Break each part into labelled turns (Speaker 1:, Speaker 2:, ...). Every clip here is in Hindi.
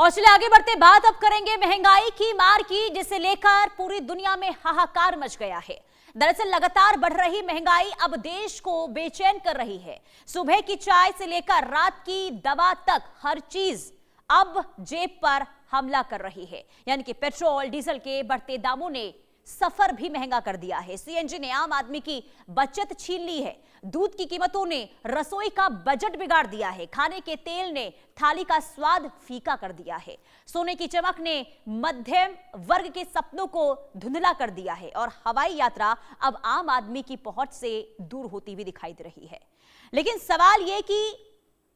Speaker 1: और चलिए आगे बढ़ते बात अब करेंगे महंगाई की मार की, जिसे लेकर पूरी दुनिया में हाहाकार मच गया है। दरअसल लगातार बढ़ रही महंगाई अब देश को बेचैन कर रही है। सुबह की चाय से लेकर रात की दवा तक हर चीज अब जेब पर हमला कर रही है। यानी कि पेट्रोल डीजल के बढ़ते दामों ने सफर भी महंगा कर दिया है। सीएनजी ने आम आदमी की बचत छीन ली है। दूध की कीमतों ने रसोई का बजट बिगाड़ दिया है। खाने के तेल ने थाली का स्वाद फीका कर दिया है। सोने की चमक ने मध्यम वर्ग के सपनों को धुंधला कर दिया है और हवाई यात्रा अब आम आदमी की पहुंच से दूर होती हुई दिखाई दे रही है। लेकिन सवाल यह कि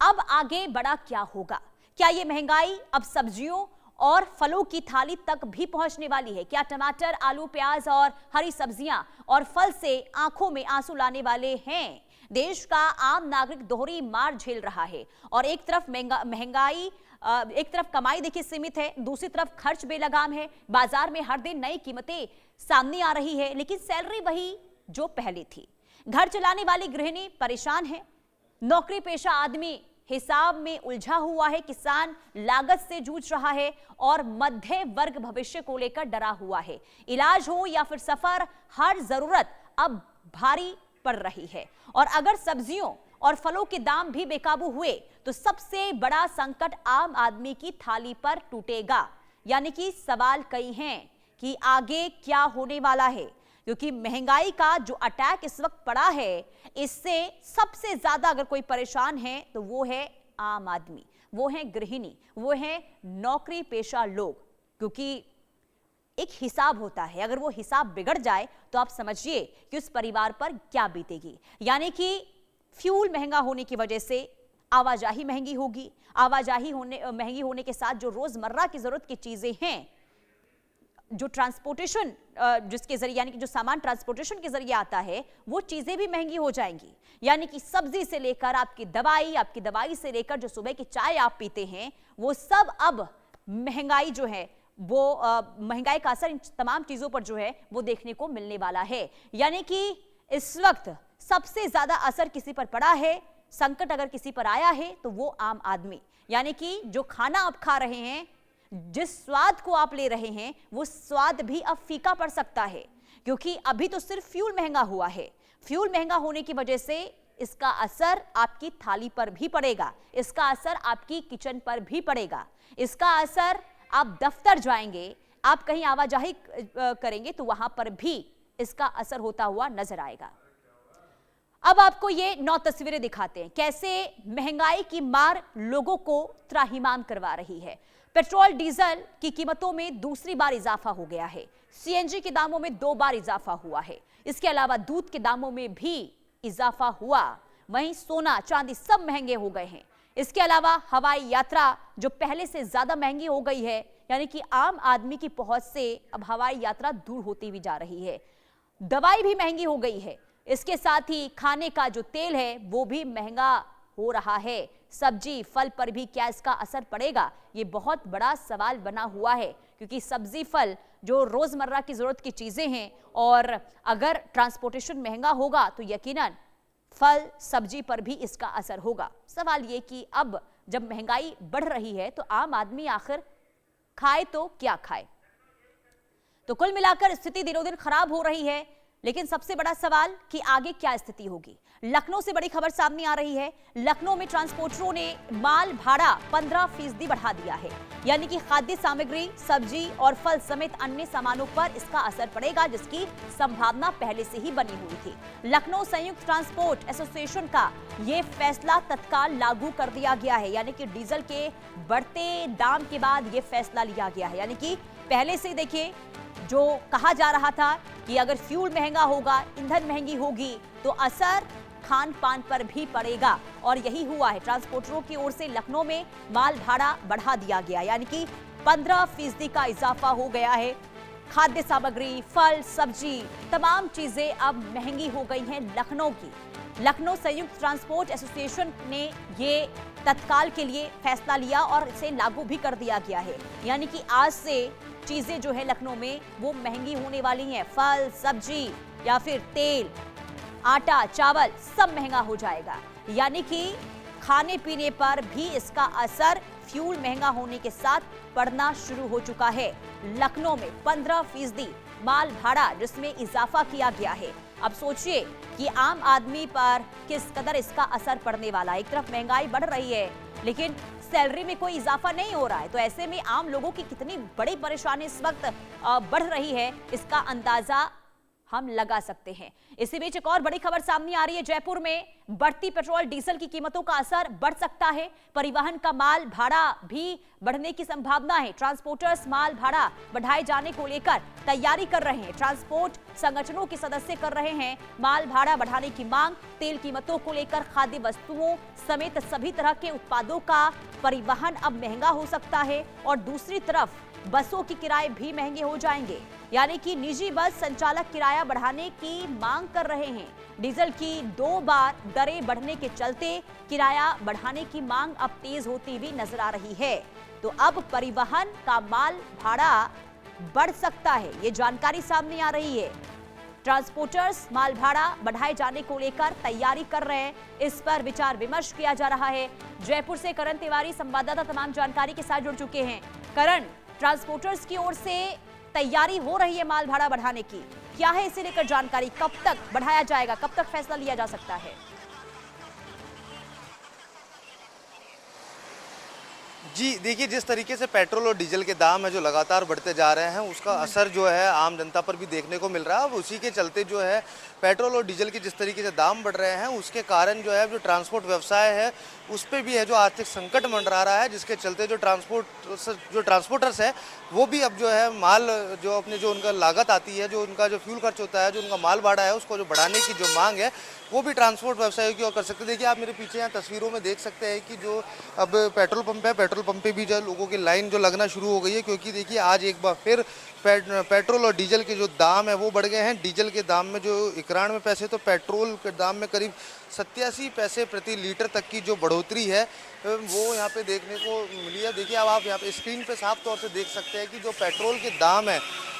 Speaker 1: अब आगे बड़ा क्या होगा? क्या यह महंगाई अब सब्जियों और फलों की थाली तक भी पहुंचने वाली है? क्या टमाटर, आलू, प्याज और हरी सब्जियां और फल से आंखों में आंसू लाने वाले हैं? देश का आम नागरिक दोहरी मार झेल रहा है और एक तरफ महंगाई, एक तरफ कमाई देखिए सीमित है, दूसरी तरफ खर्च बेलगाम है। बाजार में हर दिन नई कीमतें सामने आ रही है, लेकिन सैलरी वही जो पहले थी। घर चलाने वाली गृहिणी परेशान है, नौकरी पेशा आदमी हिसाब में उलझा हुआ है, किसान लागत से जूझ रहा है और मध्य वर्ग भविष्य को लेकर डरा हुआ है। इलाज हो या फिर सफर, हर जरूरत अब भारी पड़ रही है। और अगर सब्जियों और फलों के दाम भी बेकाबू हुए तो सबसे बड़ा संकट आम आदमी की थाली पर टूटेगा। यानी कि सवाल कई हैं कि आगे क्या होने वाला है, क्योंकि महंगाई का जो अटैक इस वक्त पड़ा है, इससे सबसे ज्यादा अगर कोई परेशान है तो वो है आम आदमी, वो है गृहिणी, वो है नौकरी पेशा लोग। क्योंकि एक हिसाब होता है, अगर वो हिसाब बिगड़ जाए तो आप समझिए कि उस परिवार पर क्या बीतेगी। यानी कि फ्यूल महंगा होने की वजह से आवाजाही महंगी होगी। आवाजाही महंगी होने के साथ जो रोजमर्रा की जरूरत की चीजें हैं, जो ट्रांसपोर्टेशन जिसके जरिए, यानी कि जो सामान ट्रांसपोर्टेशन के जरिए आता है, वो चीजें भी महंगी हो जाएंगी। यानी कि सब्जी से लेकर आपकी दवाई से लेकर जो सुबह की चाय आप पीते हैं, वो सब अब महंगाई जो है वो महंगाई का असर इन तमाम चीजों पर जो है वो देखने को मिलने वाला है। यानी कि इस वक्त सबसे ज्यादा असर किसी पर पड़ा है, संकट अगर किसी पर आया है तो वो आम आदमी। यानी कि जो खाना आप खा रहे हैं, जिस स्वाद को आप ले रहे हैं, वो स्वाद भी अब फीका पड़ सकता है। क्योंकि अभी तो सिर्फ फ्यूल महंगा हुआ है। फ्यूल महंगा होने की वजह से इसका असर आपकी थाली पर भी पड़ेगा, इसका असर आपकी किचन पर भी पड़ेगा, इसका असर आप दफ्तर जाएंगे, आप कहीं आवाजाही करेंगे तो वहां पर भी इसका असर होता हुआ नजर आएगा। अब आपको ये 9 तस्वीरें दिखाते हैं कैसे महंगाई की मार लोगों को त्राहिमाम करवा रही है। पेट्रोल डीजल की कीमतों में दूसरी बार इजाफा हो गया है। सीएनजी के दामों में 2 बार इजाफा हुआ है। इसके अलावा दूध के दामों में भी इजाफा हुआ। वहीं सोना चांदी सब महंगे हो गए हैं। इसके अलावा हवाई यात्रा जो पहले से ज्यादा महंगी हो गई है, यानी कि आम आदमी की पहुंच से अब हवाई यात्रा दूर होती हुई जा रही है। दवाई भी महंगी हो गई है। इसके साथ ही खाने का जो तेल है वो भी महंगा हो रहा है। सब्जी फल पर भी क्या इसका असर पड़ेगा, ये बहुत बड़ा सवाल बना हुआ है। क्योंकि सब्जी फल जो रोजमर्रा की जरूरत की चीजें हैं, और अगर ट्रांसपोर्टेशन महंगा होगा तो यकीनन फल सब्जी पर भी इसका असर होगा। सवाल ये कि अब जब महंगाई बढ़ रही है तो आम आदमी आखिर खाए तो क्या खाए। तो कुल मिलाकर स्थिति दिनों दिन खराब हो रही है। लेकिन सबसे बड़ा सवाल कि आगे क्या स्थिति होगी। लखनऊ से बड़ी खबर सामने आ रही है। लखनऊ में ट्रांसपोर्टरों ने माल भाड़ा 15% बढ़ा दिया है। यानी कि खाद्य सामग्री, सब्जी और फल समेत अन्य सामानों पर इसका असर पड़ेगा, जिसकी संभावना पहले से ही बनी हुई थी। लखनऊ संयुक्त ट्रांसपोर्ट एसोसिएशन का ये फैसला तत्काल लागू कर दिया गया है। यानी कि डीजल के बढ़ते दाम के बाद ये फैसला लिया गया है। यानी कि पहले से देखिए जो कहा जा रहा था कि अगर फ्यूल महंगा होगा, ईंधन महंगी होगी तो असर खान पान पर भी पड़ेगा, और यही हुआ है। ट्रांसपोर्टरों की ओर से लखनऊ में माल भाड़ा बढ़ा दिया गया, यानी कि 15% का इजाफा हो गया है। खाद्य सामग्री, फल, सब्जी, तमाम चीजें अब महंगी हो गई हैं लखनऊ की। लखनऊ संयुक्त ट्रांसपोर्ट एसोसिएशन ने ये तत्काल के लिए फैसला लिया और इसे लागू भी कर दिया गया है। यानी कि आज से चीजें जो है लखनऊ में वो महंगी होने वाली हैं। फल, सब्जी या फिर तेल, आटा, चावल सब महंगा हो जाएगा। यानी कि खाने पीने पर भी इसका असर फ्यूल महंगा होने के साथ बढ़ना शुरू हो चुका है। लखनऊ में 15% माल भाड़ा जिसमें इजाफा किया गया है। अब सोचिए कि आम आदमी पर किस कदर इसका असर पड़ने वाला है। एक तरफ महंगाई बढ़ रही है लेकिन सैलरी में कोई इजाफा नहीं हो रहा है, तो ऐसे में आम लोगों की कितनी बड़ी परेशानी इस वक्त बढ़ रही है, इसका अंदाजा हम लगा सकते हैं। इसी बीच एक और बड़ी खबर सामने आ रही है। जयपुर में बढ़ती पेट्रोल डीजल की कीमतों का असर बढ़ सकता है। परिवहन का माल भाड़ा भी बढ़ने की संभावना है। ट्रांसपोर्टर्स माल भाड़ा बढ़ाए जाने को लेकर तैयारी कर रहे हैं। ट्रांसपोर्ट संगठनों के सदस्य कर रहे हैं माल भाड़ा बढ़ाने की मांग। तेल कीमतों को लेकर खाद्य वस्तुओं समेत सभी तरह के उत्पादों का परिवहन अब महंगा हो सकता है और दूसरी तरफ बसों के किराए भी महंगे हो जाएंगे। यानी कि निजी बस संचालक किराया बढ़ाने की मांग कर रहे हैं। डीजल की 2 बार दरें बढ़ने के चलते किराया बढ़ाने की मांग अब तेज होती हुई नजर आ रही है। तो अब परिवहन का माल भाड़ा बढ़ सकता है, ये जानकारी सामने आ रही है। ट्रांसपोर्टर्स माल भाड़ा बढ़ाए जाने को लेकर तैयारी कर रहे हैं। इस पर विचार विमर्श किया जा रहा है। जयपुर से करण तिवारी संवाददाता तमाम जानकारी के साथ जुड़ चुके हैं। करण, ट्रांसपोर्टर्स की ओर से तैयारी हो रही है माल भाड़ा बढ़ाने की, क्या है इसे लेकर जानकारी? कब तक बढ़ाया जाएगा, कब तक फैसला लिया जा सकता है?
Speaker 2: जी देखिए, जिस तरीके से पेट्रोल और डीजल के दाम है जो लगातार बढ़ते जा रहे हैं, उसका असर जो है आम जनता पर भी देखने को मिल रहा है। अब उसी के चलते जो है पेट्रोल और डीजल के जिस तरीके से दाम बढ़ रहे हैं, उसके कारण जो है जो ट्रांसपोर्ट व्यवसाय है उस पर भी है जो आर्थिक संकट मंडरा रहा है, जिसके चलते जो ट्रांसपोर्टर्स है वो भी अब जो है माल जो अपने जो उनका लागत आती है, जो उनका जो फ्यूल खर्च होता है, जो उनका माल भाड़ा है, उसको जो बढ़ाने की जो मांग है वो भी ट्रांसपोर्ट व्यवसायियों की ओर कर सकते हैं। देखिए, आप मेरे पीछे यहाँ तस्वीरों में देख सकते हैं कि जो अब पेट्रोल पंप है, पेट्रोल पंप पे भी जो लोगों की लाइन जो लगना शुरू हो गई है, क्योंकि देखिए आज एक बार फिर पेट्रोल और डीजल के जो दाम है वो बढ़ गए हैं। डीजल के दाम में जो 91 पैसे, तो पेट्रोल के दाम में करीब 87 पैसे प्रति लीटर तक की जो बढ़ोतरी है वो यहाँ पे देखने को मिली है। देखिए, अब आप यहाँ पे स्क्रीन पे साफ तौर से देख सकते हैं कि जो पेट्रोल के दाम है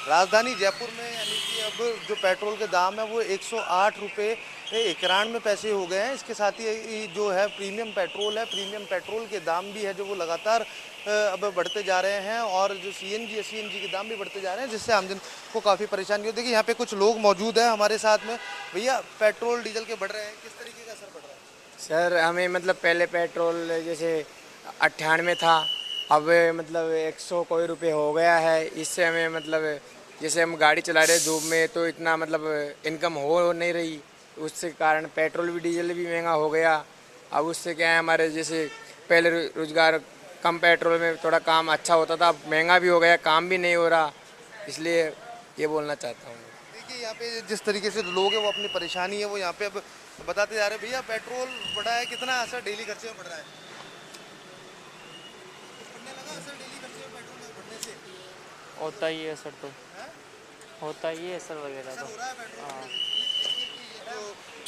Speaker 2: राजधानी जयपुर में, यानी कि अब जो पेट्रोल के दाम है वो 108 रुपये 91 पैसे हो गए हैं। इसके साथ ही जो है प्रीमियम पेट्रोल है, प्रीमियम पेट्रोल के दाम भी है जो वो लगातार अब बढ़ते जा रहे हैं और जो सीएनजी के दाम भी बढ़ते जा रहे हैं, जिससे आमजन को काफ़ी परेशानी होती है। देखिए, यहाँ पे कुछ लोग मौजूद हैं हमारे साथ में। भैया, पेट्रोल डीजल के बढ़ रहे हैं, किस तरीके का असर पड़ रहा है?
Speaker 3: सर, हमें मतलब पहले पेट्रोल जैसे 98 था, अब मतलब 100 कोई रुपये हो गया है। इससे हमें मतलब जैसे हम गाड़ी चला रहे धूप में तो इतना मतलब इनकम हो नहीं रही, उसके कारण पेट्रोल भी डीजल भी महंगा हो गया। अब उससे क्या है, हमारे जैसे पहले रोजगार कम पेट्रोल में थोड़ा काम अच्छा होता था, अब महंगा भी हो गया, काम भी नहीं हो रहा, इसलिए ये बोलना चाहता हूँ।
Speaker 2: देखिए, यहाँ पे जिस तरीके से लोग हैं वो अपनी परेशानी है वो यहाँ पे अब बताते जा रहे हैं। भैया, पेट्रोल बढ़ा है, कितना असर डेली खर्चे में बढ़ रहा है? बढ़ने लगा असर डेली खर्चे में पेट्रोल बढ़ने से?
Speaker 4: होता ही है सर, तो होता ही है सर वगैरह तो।
Speaker 2: हो रहा है पेट्रोल।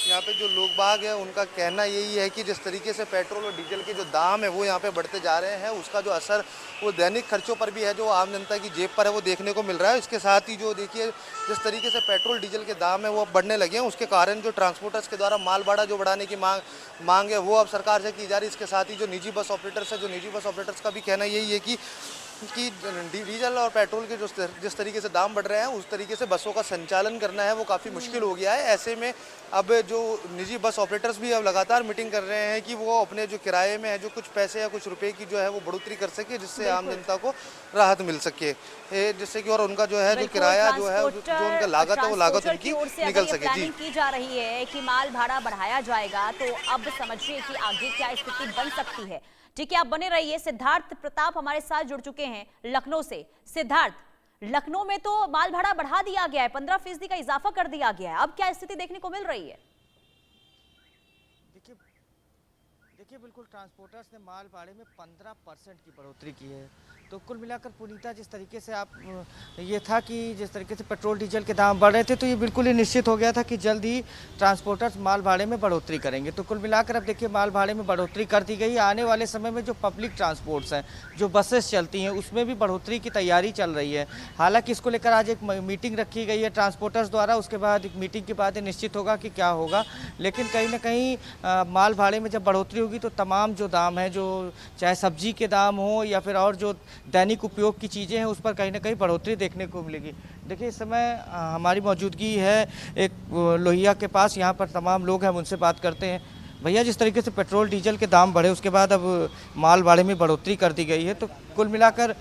Speaker 2: यहाँ पे जो लोग बाग हैं उनका कहना यही है कि जिस तरीके से पेट्रोल और डीजल के जो दाम है वो यहाँ पे बढ़ते जा रहे हैं, उसका जो असर वो दैनिक खर्चों पर भी है, जो आम जनता की जेब पर है वो देखने को मिल रहा है। इसके साथ ही जो देखिए जिस तरीके से पेट्रोल डीजल के दाम है वो अब बढ़ने लगे हैं, उसके कारण जो ट्रांसपोर्टर्स के द्वारा माल भाड़ा जो बढ़ाने की मांग है वो अब सरकार से की जा रही है। इसके साथ ही जो निजी बस ऑपरेटर्स है, जो निजी बस ऑपरेटर्स का भी कहना यही है कि डीजल और पेट्रोल के जो जिस तरीके से दाम बढ़ रहे हैं उस तरीके से बसों का संचालन करना है वो काफ़ी मुश्किल हो गया है। ऐसे में अब जो निजी बस ऑपरेटर्स भी अब लगातार मीटिंग कर रहे हैं कि वो अपने जो किराए में है जो कुछ पैसे या कुछ रुपए की जो है वो बढ़ोतरी कर सके, जिससे आम जनता को राहत मिल सके, जिससे कि और उनका जो है जो किराया जो है जो उनका लागत है वो लागत उनकी निकल सके। जी,
Speaker 1: की जा रही है कि माल भाड़ा बढ़ाया जाएगा, तो अब समझिए कि आगे क्या स्थिति बन सकती है। ठीक है, आप बने रहिए। सिद्धार्थ प्रताप हमारे साथ जुड़ चुके हैं लखनऊ से। सिद्धार्थ, लखनऊ में तो माल भाड़ा बढ़ा दिया गया है, 15% का इजाफा कर दिया गया है, अब क्या स्थिति देखने को मिल रही है?
Speaker 5: देखिए बिल्कुल, ट्रांसपोर्टर्स ने माल भाड़े में 15% की बढ़ोतरी की है। तो कुल मिलाकर पुनीता, जिस तरीके से आप ये था कि जिस तरीके से पेट्रोल डीजल के दाम बढ़ रहे थे, तो ये बिल्कुल ही निश्चित हो गया था कि जल्द ही ट्रांसपोर्टर्स माल भाड़े में बढ़ोतरी करेंगे। तो कुल मिलाकर अब देखिए माल भाड़े में बढ़ोतरी कर दी गई। आने वाले समय में जो पब्लिक ट्रांसपोर्ट्स हैं, जो बसेस चलती हैं, उसमें भी बढ़ोतरी की तैयारी चल रही है। हालांकि इसको लेकर आज एक मीटिंग रखी गई है ट्रांसपोर्टर्स द्वारा, उसके बाद एक मीटिंग के बाद निश्चित होगा कि क्या होगा। लेकिन कहीं ना कहीं माल भाड़े में जब बढ़ोतरी होगी जाएगी तो तमाम जो दाम है, जो चाहे सब्जी के दाम हो या फिर और जो दैनिक उपयोग की चीज़ें हैं, उस पर कहीं ना कहीं बढ़ोतरी देखने को मिलेगी। देखिए, इस समय हमारी मौजूदगी है एक लोहिया के पास। यहाँ पर तमाम लोग हैं, हम उनसे बात करते हैं। भैया, जिस तरीके से पेट्रोल डीजल के दाम बढ़े, उसके बाद अब माल भाड़े में बढ़ोतरी कर दी गई है, तो कुल मिलाकर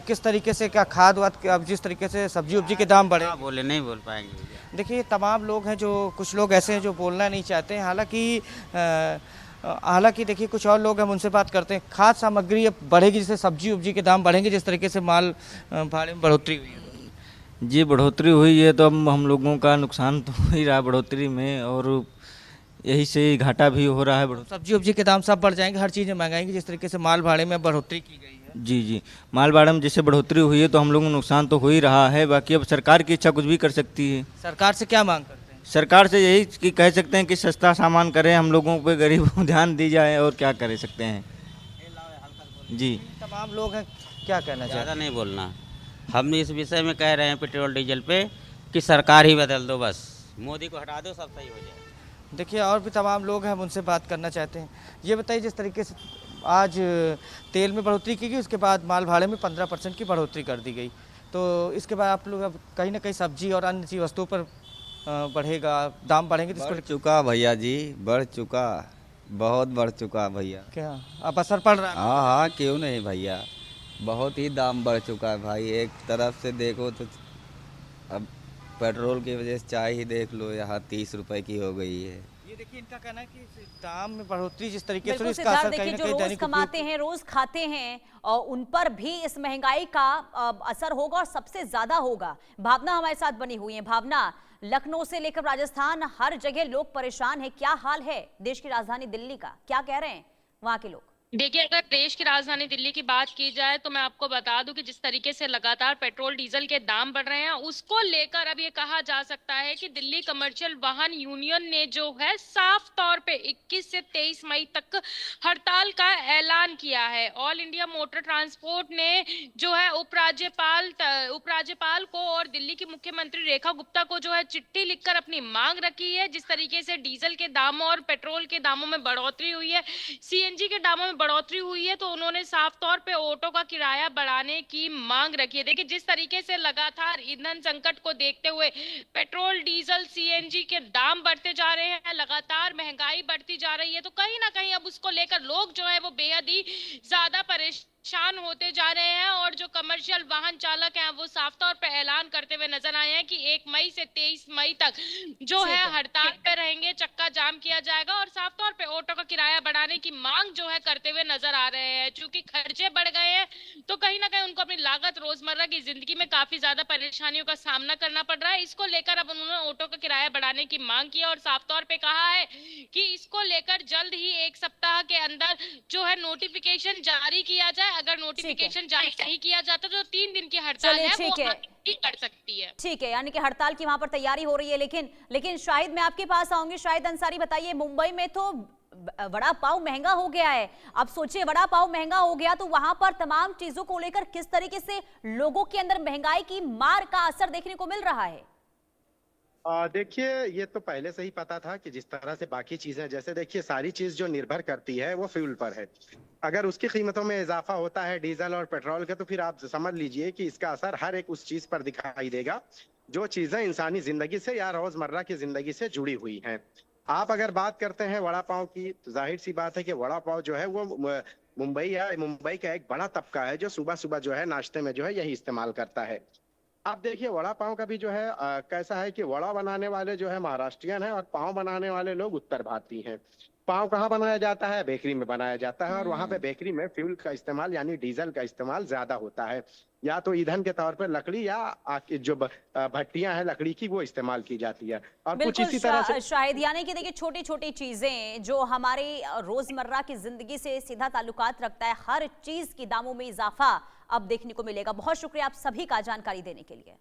Speaker 5: किस तरीके से, क्या खाद वाद, अब जिस तरीके से सब्जी उब्जी के दाम बढ़े?
Speaker 6: बोले नहीं बोल पाएंगे भैया।
Speaker 5: देखिए, तमाम लोग हैं, जो कुछ लोग ऐसे हैं जो बोलना नहीं चाहते हैं। हालांकि देखिए, कुछ और लोग हम उनसे बात करते हैं। खाद्य सामग्री अब बढ़ेगी, जैसे सब्जी उब्जी के दाम बढ़ेंगे, जिस तरीके से माल भाड़े में बढ़ोतरी हुई है।
Speaker 6: जी, बढ़ोतरी हुई है तो अब हम लोगों का नुकसान तो हो ही रहा है बढ़ोतरी में, और यही से घाटा भी हो रहा है।
Speaker 5: सब्जी उब्जी के दाम सब बढ़ जाएंगे, हर चीज़ें महंगाएंगी, जिस तरीके से माल भाड़े में बढ़ोतरी की गई है।
Speaker 6: जी जी, माल भाड़े में जैसे बढ़ोतरी हुई है तो हम लोगों को नुकसान तो हो ही रहा है। बाकी अब सरकार की इच्छा कुछ भी कर सकती है।
Speaker 5: सरकार से क्या मांग करते हैं?
Speaker 6: सरकार से यही कि कह सकते हैं कि सस्ता सामान करें, हम लोगों पे गरीबों को ध्यान दी जाए, और क्या कर सकते हैं। जी,
Speaker 5: तमाम लोग हैं, क्या कहना चाहते
Speaker 7: ज़्यादा नहीं बोलना। हम इस विषय में कह रहे हैं पेट्रोल डीजल पे कि सरकार ही बदल दो, बस मोदी को हटा दो, सब सही हो जाए।
Speaker 5: हैं? देखिए, और भी तमाम लोग हैं, हम उनसे बात करना चाहते हैं। ये बताइए, जिस तरीके से आज तेल में बढ़ोतरी की गई, उसके बाद माल भाड़े में 15% की बढ़ोतरी कर दी गई, तो इसके बाद आप लोग अब कहीं ना कहीं सब्जी और अन्य चीज वस्तुओं पर बढ़ेगा, दाम बढ़ेंगे, तो
Speaker 8: बढ़ चुका भैया जी, बढ़ चुका, बहुत बढ़ चुका भैया।
Speaker 5: क्या अब असर पड़ रहा है?
Speaker 8: हाँ हाँ, क्यों नहीं भैया, बहुत ही दाम बढ़ चुका है भाई। एक तरफ से देखो तो अब पेट्रोल की वजह से चाय ही देख लो, यहाँ 30 रुपए की हो गई है।
Speaker 5: ये देखिए, इनका कहना है कि दाम में बढ़ोतरी जिस तरीके से,
Speaker 1: बिल्कुल
Speaker 5: इसका
Speaker 1: सिद्धार्थ,
Speaker 5: असर कहीं
Speaker 1: देखिए,
Speaker 5: ना
Speaker 1: जो
Speaker 5: कहीं
Speaker 1: रोज
Speaker 5: दैनिक
Speaker 1: कमाते
Speaker 5: उपयोग
Speaker 1: हैं, रोज खाते हैं, और उन पर भी इस महंगाई का असर होगा, और सबसे ज्यादा होगा। भावना हमारे साथ बनी हुई है। भावना, लखनऊ से लेकर राजस्थान, हर जगह लोग परेशान हैं। क्या हाल है देश की राजधानी दिल्ली का? क्या कह रहे हैं वहां के लोग?
Speaker 9: देखिए, अगर देश की राजधानी दिल्ली की बात की जाए तो मैं आपको बता दूं कि जिस तरीके से लगातार पेट्रोल डीजल के दाम बढ़ रहे हैं, उसको लेकर अब ये कहा जा सकता है कि दिल्ली कमर्शियल वाहन यूनियन ने जो है साफ तौर पे 21 से 23 मई तक हड़ताल का ऐलान किया है। ऑल इंडिया मोटर ट्रांसपोर्ट ने जो है उपराज्यपाल को और दिल्ली की मुख्यमंत्री रेखा गुप्ता को जो है चिट्ठी लिखकर अपनी मांग रखी है। जिस तरीके से डीजल के दामों और पेट्रोल के दामों में बढ़ोतरी हुई है, सीएनजी के दामों में बढ़ोतरी हुई है, तो उन्होंने साफ तौर पे ऑटो का किराया बढ़ाने की मांग रखी है। देखिए, जिस तरीके से लगातार ईंधन संकट को देखते हुए पेट्रोल, डीजल, सीएनजी के दाम बढ़ते जा रहे हैं, लगातार महंगाई बढ़ती जा रही है, तो कहीं ना कहीं अब उसको लेकर लोग जो है वो बेहद ही ज्यादा परेशान होते जा रहे हैं। और जो कमर्शियल वाहन चालक हैं, वो साफ तौर पे ऐलान करते हुए नजर आए हैं कि 1 मई से 23 मई तक जो है हड़ताल पे रहेंगे, चक्का जाम किया जाएगा, और साफ तौर पे ऑटो का किराया बढ़ाने की मांग जो है करते हुए नजर आ रहे हैं। चूंकि खर्चे बढ़ गए हैं, तो कहीं ना कहीं उनको अपनी लागत, रोजमर्रा की जिंदगी में काफी ज्यादा परेशानियों का सामना करना पड़ रहा है। इसको लेकर अब उन्होंने ऑटो का किराया बढ़ाने की मांग की और साफ तौर पे कहा है कि इसको लेकर जल्द ही 1 सप्ताह के अंदर जो है नोटिफिकेशन जारी किया जाए। अगर नोटिफिकेशन जारी नहीं किया जाता तो 3 दिन की हड़ताल है वो आगे कर सकती है।
Speaker 1: ठीक है, यानी कि हड़ताल की वहां पर तैयारी हो रही है। लेकिन शाहिद, मैं आपके पास आऊंगी। शाहिद अंसारी, बताइए, मुंबई में तो वड़ा पाव महंगा हो गया है। अब सोचिए, वड़ा पाव महंगा हो गया तो वहां पर तमाम चीजों को लेकर किस तरीके से लोगों के अंदर महंगाई की मार का असर देखने को मिल रहा है?
Speaker 10: देखिए, ये तो पहले से ही पता था कि जिस तरह से बाकी चीजें, जैसे देखिए सारी चीज जो निर्भर करती है वो फ्यूल पर है। अगर उसकी कीमतों में इजाफा होता है डीजल और पेट्रोल का, तो फिर आप समझ लीजिए कि इसका असर हर एक उस चीज पर दिखाई देगा जो चीजें इंसानी जिंदगी से या रोजमर्रा की जिंदगी से जुड़ी हुई हैं। आप अगर बात करते हैं वड़ा पाव की, तो जाहिर सी बात है कि वड़ा पाव जो है वो मुंबई का एक बड़ा तबका है जो सुबह सुबह जो है नाश्ते में जो है यही इस्तेमाल करता है। आप देखिए, वड़ा पाव का भी जो है कैसा है कि वड़ा बनाने वाले जो है महाराष्ट्रियन है और पाव बनाने वाले लोग उत्तर भारतीय हैं। पाव कहाँ बनाया जाता है? बेकरी में बनाया जाता है, और वहां पे बेकरी में फ्यूल का इस्तेमाल यानी डीजल का इस्तेमाल ज्यादा होता है। या तो ईंधन के तौर पर लकड़ी या जो भट्टियां हैं लकड़ी की, वो इस्तेमाल की जाती है। और कुछ इसी तरह से
Speaker 1: शायद, यानी कि देखिए, छोटी छोटी चीजें जो हमारे रोजमर्रा की जिंदगी से सीधा ताल्लुकात रखता है, हर चीज की दामों में इजाफा अब देखने को मिलेगा। बहुत शुक्रिया आप सभी का जानकारी देने के लिए।